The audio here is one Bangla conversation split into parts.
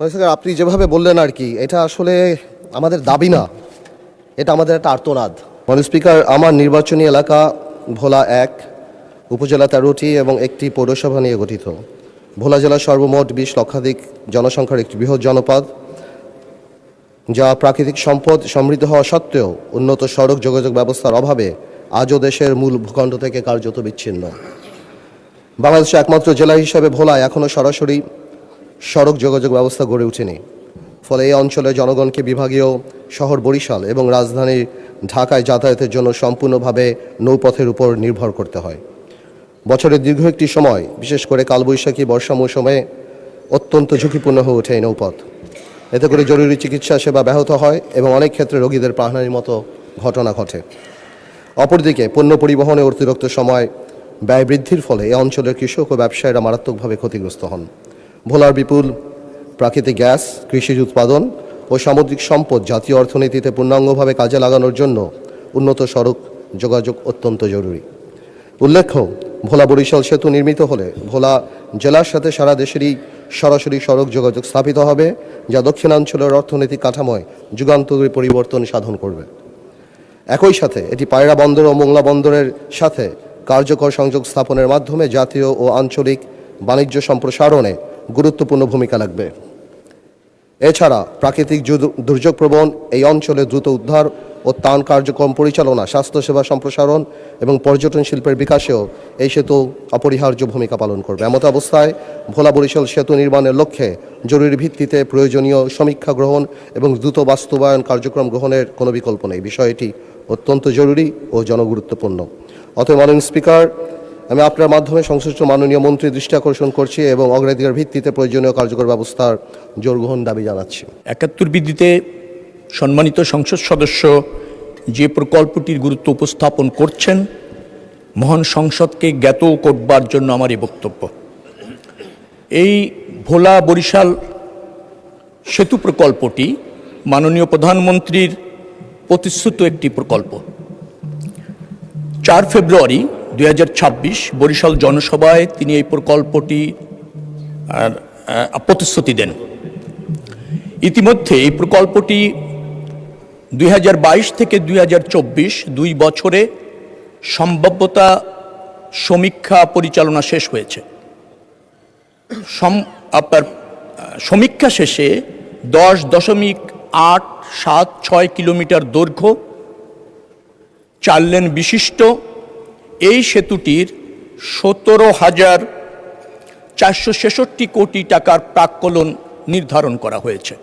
স্যার, আপনি যেভাবে বললেন আর কি, এটা আসলে আমাদের দাবি না, এটা আমাদের একটা আর্তনাদ। মাননীয় স্পিকার, আমার নির্বাচনী এলাকা ভোলা 1 উপজেলা 13টি এবং একটি পৌরসভা নিয়ে গঠিত। ভোলা জেলা সর্বমোট 20 লক্ষাধিক জনসংখ্যার একটি বৃহৎ জনপদ, যা প্রাকৃতিক সম্পদ সমৃদ্ধ হওয়া সত্ত্বেও উন্নত সড়ক যোগাযোগ ব্যবস্থার অভাবে আজও দেশের মূল ভূখণ্ড থেকে কার্যত বিচ্ছিন্ন। বাংলাদেশের একমাত্র জেলা হিসাবে ভোলায় এখনও সরাসরি সড়ক যোগাযোগ ব্যবস্থা গড়ে ওঠেনি। ফলে এই অঞ্চলের জনগণকে বিভাগীয় শহর বরিশাল এবং রাজধানী ঢাকায় যাতায়াতের জন্য সম্পূর্ণভাবে নৌপথের উপর নির্ভর করতে হয়। বছরের দীর্ঘ একটি সময়, বিশেষ করে কালবৈশাখী বর্ষা মৌসুমে অত্যন্ত ঝুঁকিপূর্ণ হয়ে ওঠে এই নৌপথ। এতে করে জরুরি চিকিৎসা সেবা ব্যাহত হয় এবং অনেক ক্ষেত্রে রোগীদের প্রাণহানির মতো ঘটনা ঘটে। অপরদিকে পণ্য পরিবহনে অতিরিক্ত সময় ব্যয় বৃদ্ধির ফলে এই অঞ্চলের কৃষক ও ব্যবসায়ীরা মারাত্মকভাবে ক্ষতিগ্রস্ত হন। ভোলার বিপুল প্রাকৃতিক গ্যাস, কৃষিজ উৎপাদন ও সামুদ্রিক সম্পদ জাতীয় অর্থনীতিতে পূর্ণাঙ্গভাবে কাজে লাগানোর জন্য উন্নত সড়ক যোগাযোগ অত্যন্ত জরুরি। উল্লেখ্য, ভোলা বরিশাল সেতু নির্মিত হলে ভোলা জেলার সাথে সারা দেশেরই সরাসরি সড়ক যোগাযোগ স্থাপিত হবে, যা দক্ষিণাঞ্চলের অর্থনৈতিক কাঠামোয় যুগান্তকারী পরিবর্তন সাধন করবে। একই সাথে এটি পায়রা বন্দর ও মোংলা বন্দরের সাথে কার্যকর সংযোগ স্থাপনের মাধ্যমে জাতীয় ও আঞ্চলিক বাণিজ্য সম্প্রসারণে গুরুত্বপূর্ণ ভূমিকা রাখবে। এছাড়া প্রাকৃতিক দুর্যোগপ্রবণ এই অঞ্চলে দ্রুত উদ্ধার ও ত্রাণ কার্যক্রম পরিচালনা, স্বাস্থ্যসেবা সম্প্রসারণ এবং পর্যটন শিল্পের বিকাশেও এই সেতু অপরিহার্য ভূমিকা পালন করবে। এমত অবস্থায় ভোলা বরিশাল সেতু নির্মাণের লক্ষ্যে জরুরি ভিত্তিতে প্রয়োজনীয় সমীক্ষা গ্রহণ এবং দ্রুত বাস্তবায়ন কার্যক্রম গ্রহণের কোনো বিকল্প নেই। বিষয়টি অত্যন্ত জরুরি ও জনগুরুত্বপূর্ণ। অতএব মাননীয় স্পিকার, আমি আপনার মাধ্যমে সংশ্লিষ্ট মাননীয় মন্ত্রীর দৃষ্টি আকর্ষণ করছি এবং অগ্রাধিকার ভিত্তিতে প্রয়োজনীয় কার্যকর ব্যবস্থার জোর গ্রহণ দাবি জানাচ্ছি। 71 বিধিতে সম্মানিত সংসদ সদস্য যে প্রকল্পটির গুরুত্ব উপস্থাপন করছেন, মহান সংসদকে জ্ঞাত করবার জন্য আমার এই বক্তব্য। এই ভোলা বরিশাল সেতু প্রকল্পটি মাননীয় প্রধানমন্ত্রীর প্রতিশ্রুত একটি প্রকল্প। 4 ফেব্রুয়ারি 2026 বরিশাল জনসভায় তিনি এই প্রকল্পটি প্রতিশ্রুতি দেন। ইতিমধ্যে এই প্রকল্পটি 2022 থেকে 2024 2 বছরে সম্ভাব্যতা সমীক্ষা পরিচালনা শেষ হয়েছে। আপনার সমীক্ষা শেষে 10.876 কিলোমিটার দৈর্ঘ্য, 4 লেন বিশিষ্ট এই সেতুটির 17,466 কোটি টাকার প্রাক্কলন নির্ধারণ করা হয়েছে।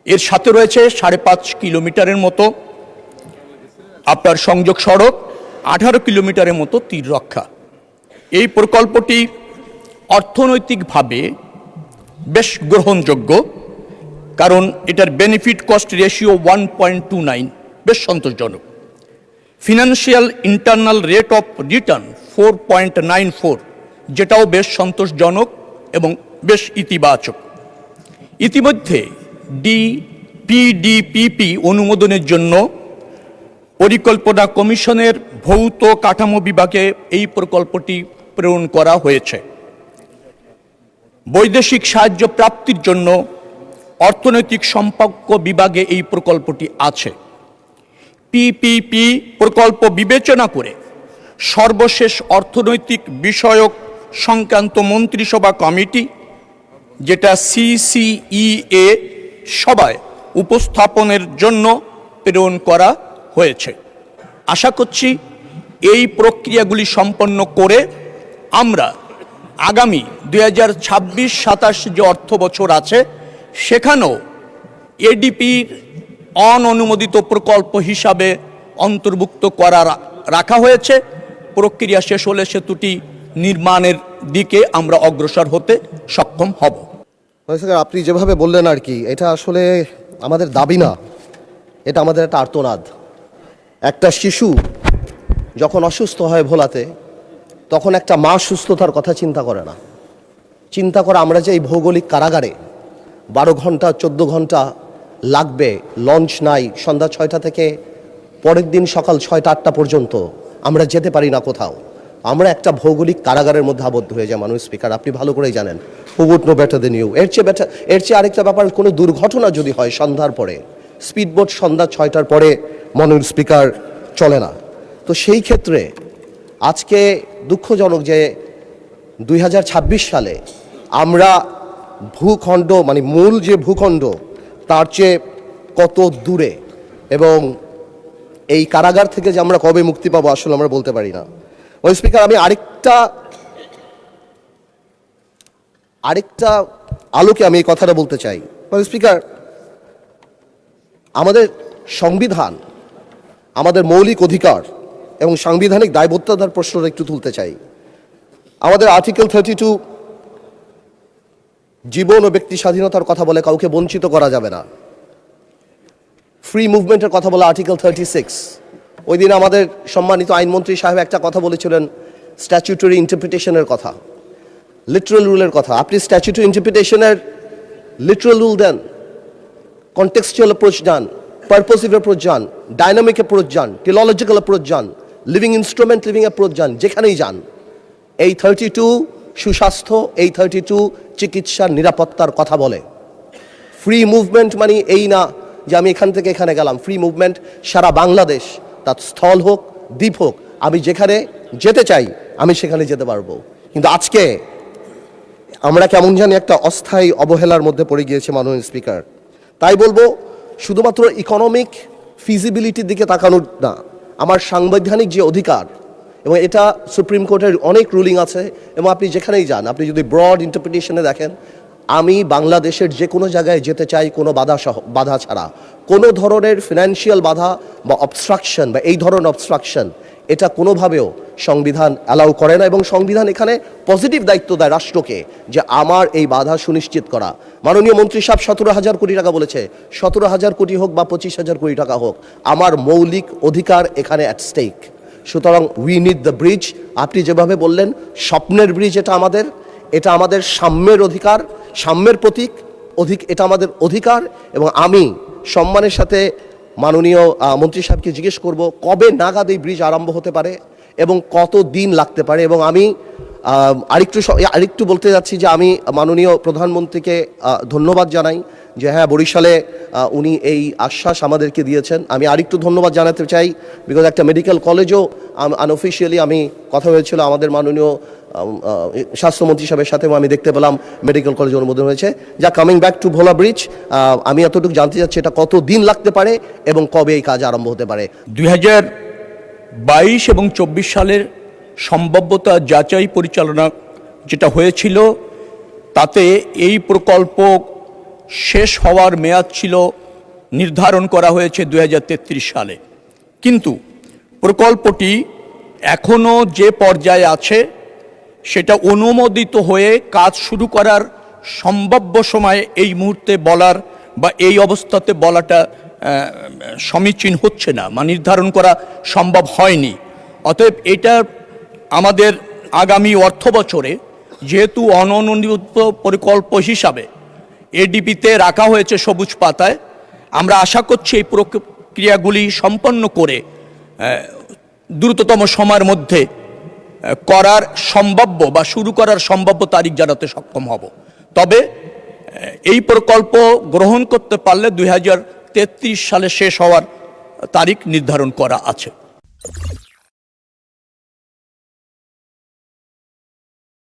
এর সাথে রয়েছে 5.5 কিলোমিটারের মতো আপনার সংযোগ সড়ক, 18 কিলোমিটারের মতো তীর রক্ষা। এই প্রকল্পটি অর্থনৈতিকভাবে বেশ গ্রহণযোগ্য, কারণ এটার বেনিফিট কস্ট রেশিও 1.29, বেশ সন্তোষজনক। Financial internal rate of return 4.94, যেটাও বেশ সন্তোষজনক এবং বেশ ইতিবাচক। ইতিমধ্যে PDPP অনুমোদনের জন্য পরিকল্পনা কমিশনের ভৌত কাঠামো বিভাগে এই প্রকল্পটি প্রেরণ করা হয়েছে। বৈদেশিক সাহায্য প্রাপ্তির জন্য অর্থনৈতিক সম্পর্ক বিভাগে এই প্রকল্পটি আছে। PPP প্রকল্প বিবেচনা করে সর্বশেষ অর্থনৈতিক বিষয়ক সংক্রান্ত মন্ত্রিসভা কমিটি, যেটা CCEA সভায় উপস্থাপনের জন্য প্রেরণ করা হয়েছে। আশা করছি এই প্রক্রিয়াগুলি সম্পন্ন করে আমরা আগামী 2026-27 যে অর্থ বছর আছে, সেখানেও ADPর অননুমোদিত প্রকল্প হিসাবে অন্তর্ভুক্ত রাখা হয়েছে। প্রক্রিয়া শেষ হলে সেতুটি নির্মাণের দিকে আমরা অগ্রসর হতে সক্ষম হব। স্যার, আপনি যেভাবে বললেন আর কি, এটা আসলে আমাদের দাবি না, এটা আমাদের একটা আর্তনাদ। একটা শিশু যখন অসুস্থ হয় ভোলাতে, তখন একটা মা সুস্থতার কথা চিন্তা করে না। চিন্তা করে আমরা যে এই ভৌগোলিক কারাগারে 12 ঘন্টা 14 ঘন্টা লাগবে, লঞ্চ নাই, সন্ধ্যা 6টা থেকে পরের দিন সকাল 6টা-8টা পর্যন্ত আমরা যেতে পারি না কোথাও। আমরা একটা ভৌগোলিক কারাগারের মধ্যে আবদ্ধ হয়ে যাই। মাননীয় স্পিকার, আপনি ভালো করেই জানেন who would know better than you. এর চেয়ে আরেকটা ব্যাপার, কোনো দুর্ঘটনা যদি হয় সন্ধ্যার পরে, স্পিডবোট সন্ধ্যা 6টার পরে মাননীয় স্পিকার চলে না। তো সেই ক্ষেত্রে আজকে দুঃখজনক যে 2026 সালে আমরা ভূখণ্ড মানে মূল যে ভূখণ্ড তার চেয়ে কত দূরে, এবং এই কারাগার থেকে যে আমরা কবে মুক্তি পাবো আসলে আমরা বলতে পারি না। মাননীয় স্পিকার, আমি আরেকটা আলোকে আমি এই কথাটা বলতে চাই। মাননীয় স্পিকার, আমাদের সংবিধান, আমাদের মৌলিক অধিকার এবং সাংবিধানিক দায়বদ্ধতার প্রশ্নটা একটু তুলতে চাই। আমাদের আর্টিকেল 32 জীবন ও ব্যক্তি স্বাধীনতার কথা বলে, কাউকে বঞ্চিত করা যাবে না। ফ্রি মুভমেন্টের কথা বলে আর্টিকেল 36। ওই দিন আমাদের সম্মানিত আইনমন্ত্রী সাহেব একটা কথা বলেছিলেন স্ট্যাচুটরি ইন্টারপ্রিটেশনের কথা, লিটারাল রুলের কথা। আপনি স্ট্যাচুটরি ইন্টারপ্রিটেশনের লিটারাল রুল দেন, কন্টেক্সচুয়াল অ্যাপ্রোচ যান, পারপোসিভ অ্যাপ্রোচ যান, ডাইনামিক অ্যাপ্রোচ যান, টিলোলজিক্যাল অ্যাপ্রোচ যান, লিভিং ইনস্ট্রুমেন্ট লিভিং অ্যাপ্রোচ যান, যেখানেই যান। এই 32 সুস্বাস্থ্য, এই 32 চিকিৎসার নিরাপত্তার কথা বলে। ফ্রি মুভমেন্ট মানে এই না যে আমি এখান থেকে এখানে গেলাম। ফ্রি মুভমেন্ট সারা বাংলাদেশ, তার স্থল হোক দ্বীপ হোক, আমি যেখানে যেতে চাই আমি সেখানে যেতে পারবো। কিন্তু আজকে আমরা কেমন জানি একটা অস্থায়ী অবহেলার মধ্যে পড়ে গিয়েছে মাননীয় স্পিকার। তাই বলবো, শুধুমাত্র ইকোনমিক ফিজিবিলিটির দিকে তাকানোর না, আমার সাংবিধানিক যে অধিকার, এবং এটা সুপ্রিম কোর্টের অনেক রুলিং আছে, এবং আপনি যেখানেই যান, আপনি যদি ব্রড ইন্টারপ্রিটেশনে দেখেন, আমি বাংলাদেশের যে কোনো জায়গায় যেতে চাই কোনো বাধা ছাড়া। কোনো ধরনের ফিনান্সিয়াল বাধা বা অবস্ট্রাকশন বা এই ধরনের অবস্ট্রাকশন এটা কোনোভাবেও সংবিধান অ্যালাউ করে না, এবং সংবিধান এখানে পজিটিভ দায়িত্ব দেয় রাষ্ট্রকে যে আমার এই বাধা সুনিশ্চিত করা। মাননীয় মন্ত্রী সাহেব 17,000 কোটি টাকা বলেছে, 17,000 কোটি হোক বা 25,000 কোটি টাকা হোক, আমার মৌলিক অধিকার এখানে অ্যাট স্টেক। সুতরাং উই নিড দ্য ব্রিজ। আপনি যেভাবে বললেন স্বপ্নের ব্রিজ, এটা আমাদের সাম্যের অধিকার, সাম্যের প্রতীক, এটা আমাদের অধিকার। এবং আমি সম্মানের সাথে মাননীয় মন্ত্রী সাহেবকে জিজ্ঞেস করব কবে নাগাদ এই ব্রিজ আরম্ভ হতে পারে এবং কত দিন লাগতে পারে। এবং আমি আরেকটু বলতে যাচ্ছি যে আমি মাননীয় প্রধানমন্ত্রীকে ধন্যবাদ জানাই যে হ্যাঁ, বরিশালে উনি এই আশ্বাস আমাদেরকে দিয়েছেন। আমি আরেকটু ধন্যবাদ জানাতে চাই, বিকজ একটা মেডিকেল কলেজও আনঅফিসিয়ালি আমি কথা হয়েছিল আমাদের মাননীয় স্বাস্থ্যমন্ত্রী সাহেবের সাথেও আমি দেখতে পেলাম মেডিকেল কলেজ অনুমোদন হয়েছে। যা coming back to Bhola bridge, আমি এতটুকু জানতে চাচ্ছি এটা কত দিন লাগতে পারে এবং কবে এই কাজ আরম্ভ হতে পারে। 2022 এবং 24 সালের সম্ভাব্যতা যাচাই পরিচালনা যেটা হয়েছিল, তাতে এই প্রকল্প শেষ হওয়ার মেয়াদ ছিল নির্ধারণ করা হয়েছে 2033 সালে। কিন্তু প্রকল্পটি এখনও যে পর্যায়ে আছে সেটা অনুমোদিত হয়ে কাজ শুরু করার সম্ভাব্য সময় এই মুহূর্তে বলার বা এই অবস্থাতে বলাটা সমীচীন হচ্ছে না, বা নির্ধারণ করা সম্ভব হয়নি। অতএব এটা আমাদের আগামী অর্থ বছরে যেহেতু অননুমোদিত প্রকল্প হিসাবে এডিপিতে রাখা হয়েছে সবুজ পাতায়, আমরা আশা করছি এই প্রক্রিয়াগুলি সম্পন্ন করে দ্রুততম সময়ের মধ্যে করার সম্ভাব্য বা শুরু করার সম্ভাব্য তারিখ জানাতে সক্ষম হব। তবে এই প্রকল্প গ্রহণ করতে পারলে 2033 সালে শেষ হওয়ার তারিখ নির্ধারণ করা আছে।